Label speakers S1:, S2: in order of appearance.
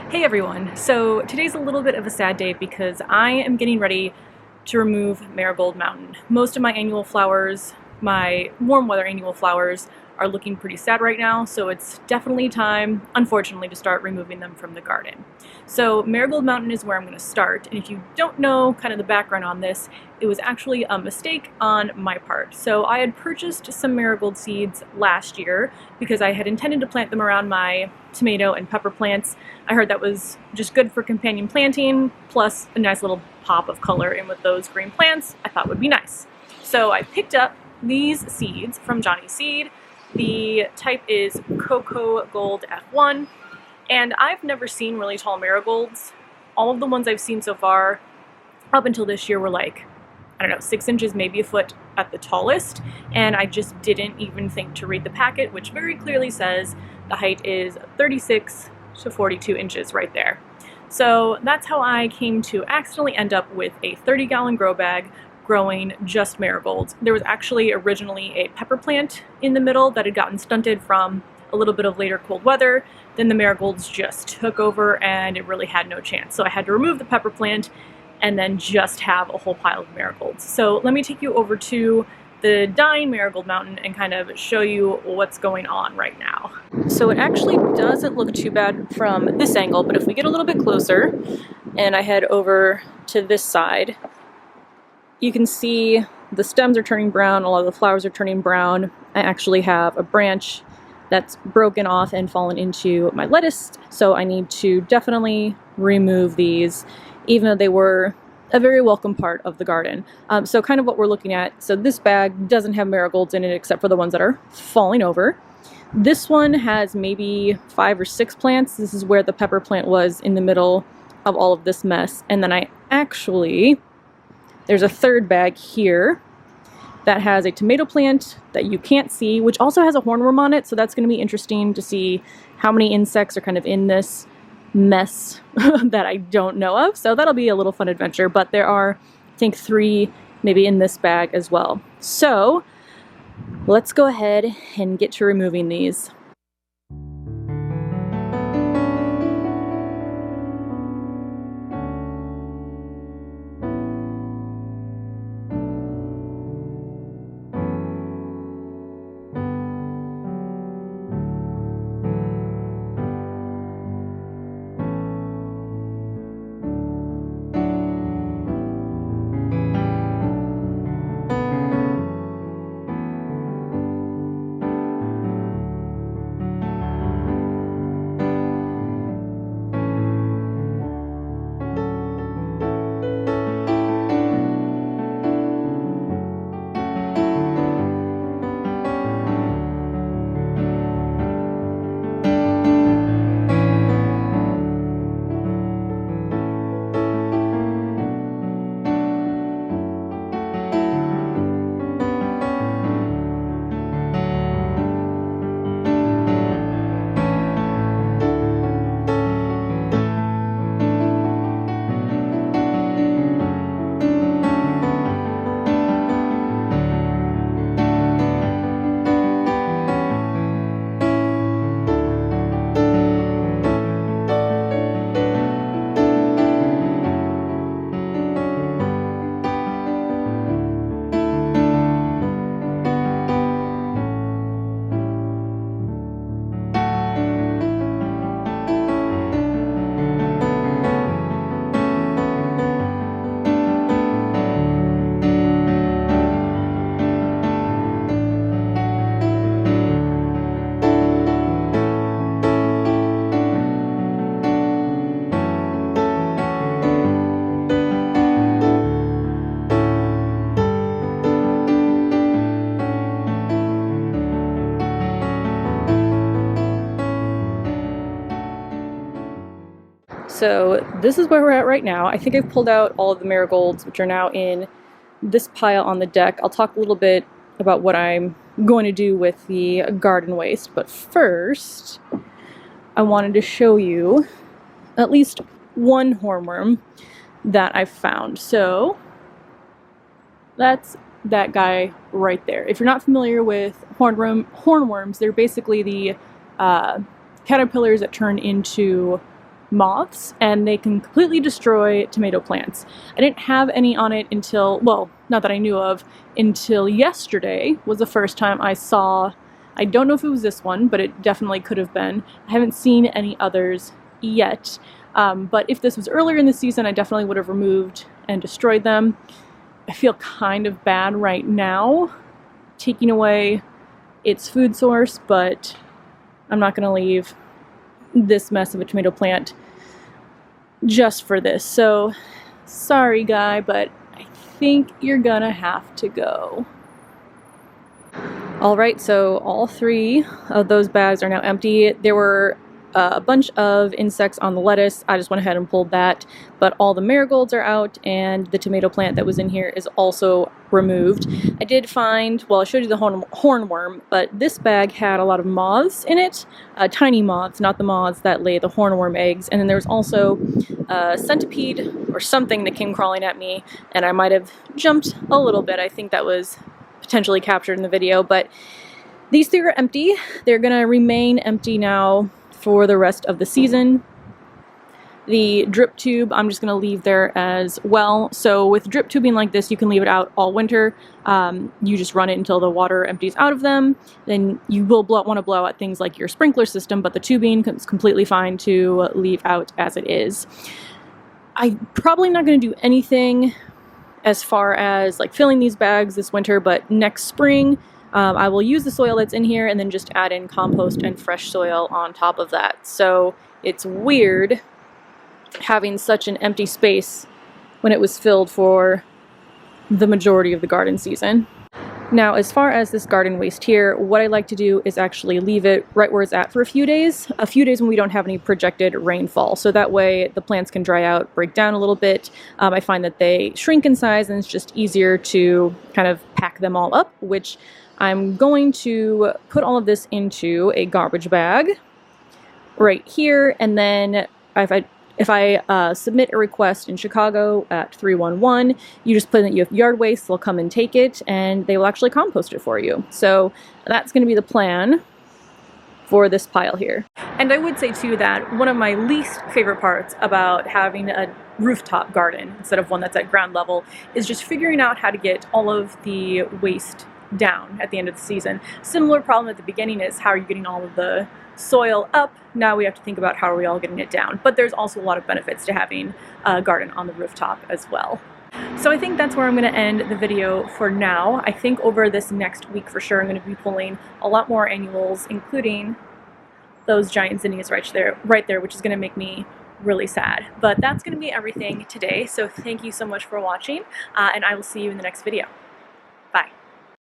S1: Hey everyone! So today's a little bit of a sad day because I am getting ready to remove Marigold Mountain. Most of my annual flowers, my warm weather annual flowers, are looking pretty sad right now, so it's definitely time, unfortunately, to start removing them from the garden. So Marigold Mountain is where I'm going to start, and if you don't know kind of the background on this, it was actually a mistake on my part. So I had purchased some marigold seeds last year because I had intended to plant them around my tomato and pepper plants. I heard that was just good for companion planting, plus a nice little pop of color in with those green plants I thought would be nice. So I picked up these seeds from Johnny Seed. The type is Cocoa Gold F1, and I've never seen really tall marigolds. All of the ones I've seen so far, up until this year, were like, I don't know, 6 inches, maybe a foot at the tallest, and I just didn't even think to read the packet, which very clearly says the height is 36 to 42 inches right there. So that's how I came to accidentally end up with a 30-gallon grow bag growing just marigolds. There was actually originally a pepper plant in the middle that had gotten stunted from a little bit of later cold weather. Then the marigolds just took over and it really had no chance. So I had to remove the pepper plant and then just have a whole pile of marigolds. So let me take you over to the dying Marigold Mountain and kind of show you what's going on right now. So it actually doesn't look too bad from this angle, but if we get a little bit closer and I head over to this side, you can see the stems are turning brown, a lot of the flowers are turning brown. I actually have a branch that's broken off and fallen into my lettuce, so I need to definitely remove these, even though they were a very welcome part of the garden. So kind of what we're looking at, so this bag doesn't have marigolds in it except for the ones that are falling over. This one has maybe 5 or 6 plants. This is where the pepper plant was in the middle of all of this mess. And then there's a third bag here that has a tomato plant that you can't see, which also has a hornworm on it, so that's going to be interesting to see how many insects are kind of in this mess that I don't know of. So that'll be a little fun adventure, but there are, I think, 3 maybe in this bag as well. So let's go ahead and get to removing these. So this is where we're at right now. I think I've pulled out all of the marigolds, which are now in this pile on the deck. I'll talk a little bit about what I'm going to do with the garden waste, but first I wanted to show you at least one hornworm that I've found. So that's that guy right there. If you're not familiar with hornworms, they're basically the caterpillars that turn into moths, and they can completely destroy tomato plants. I didn't have any on it until, well, not that I knew of, until yesterday was the first time I saw. I don't know if it was this one, but it definitely could have been. I haven't seen any others yet, but if this was earlier in the season, I definitely would have removed and destroyed them. I feel kind of bad right now taking away its food source, but I'm not going to leave this mess of a tomato plant just for this. So sorry, guy, but I think you're gonna have to go. Alright, so all 3 of those bags are now empty. There were a bunch of insects on the lettuce. I just went ahead and pulled that, but all the marigolds are out, and the tomato plant that was in here is also removed. I did find, well, I showed you the hornworm, but this bag had a lot of moths in it, tiny moths, not the moths that lay the hornworm eggs, and then there was also a centipede or something that came crawling at me, and I might have jumped a little bit. I think that was potentially captured in the video, but these 3 are empty. They're gonna remain empty now for the rest of the season. The drip tube I'm just going to leave there as well. So with drip tubing like this, you can leave it out all winter. You just run it until the water empties out of them. Then you will want to blow out things like your sprinkler system, but the tubing is completely fine to leave out as it is. I'm probably not going to do anything as far as like filling these bags this winter, but next spring I will use the soil that's in here and then just add in compost and fresh soil on top of that. So it's weird having such an empty space when it was filled for the majority of the garden season. Now, as far as this garden waste here, what I like to do is actually leave it right where it's at for a few days when we don't have any projected rainfall. So that way the plants can dry out, break down a little bit. I find that they shrink in size and it's just easier to kind of pack them all up, which I'm going to put all of this into a garbage bag right here, and then if I submit a request in Chicago at 311, you just put in that you have yard waste, they'll come and take it, and they will actually compost it for you. So that's going to be the plan for this pile here. And I would say too that one of my least favorite parts about having a rooftop garden instead of one that's at ground level is just figuring out how to get all of the waste down at the end of the season. Similar problem at the beginning is how are you getting all of the soil up. Now we have to think about how are we all getting it down. But there's also a lot of benefits to having a garden on the rooftop as well. So I think that's where I'm going to end the video for now. I think over this next week for sure I'm going to be pulling a lot more annuals, including those giant zinnias right there, which is going to make me really sad. But that's going to be everything today. So thank you so much for watching, and I will see you in the next video.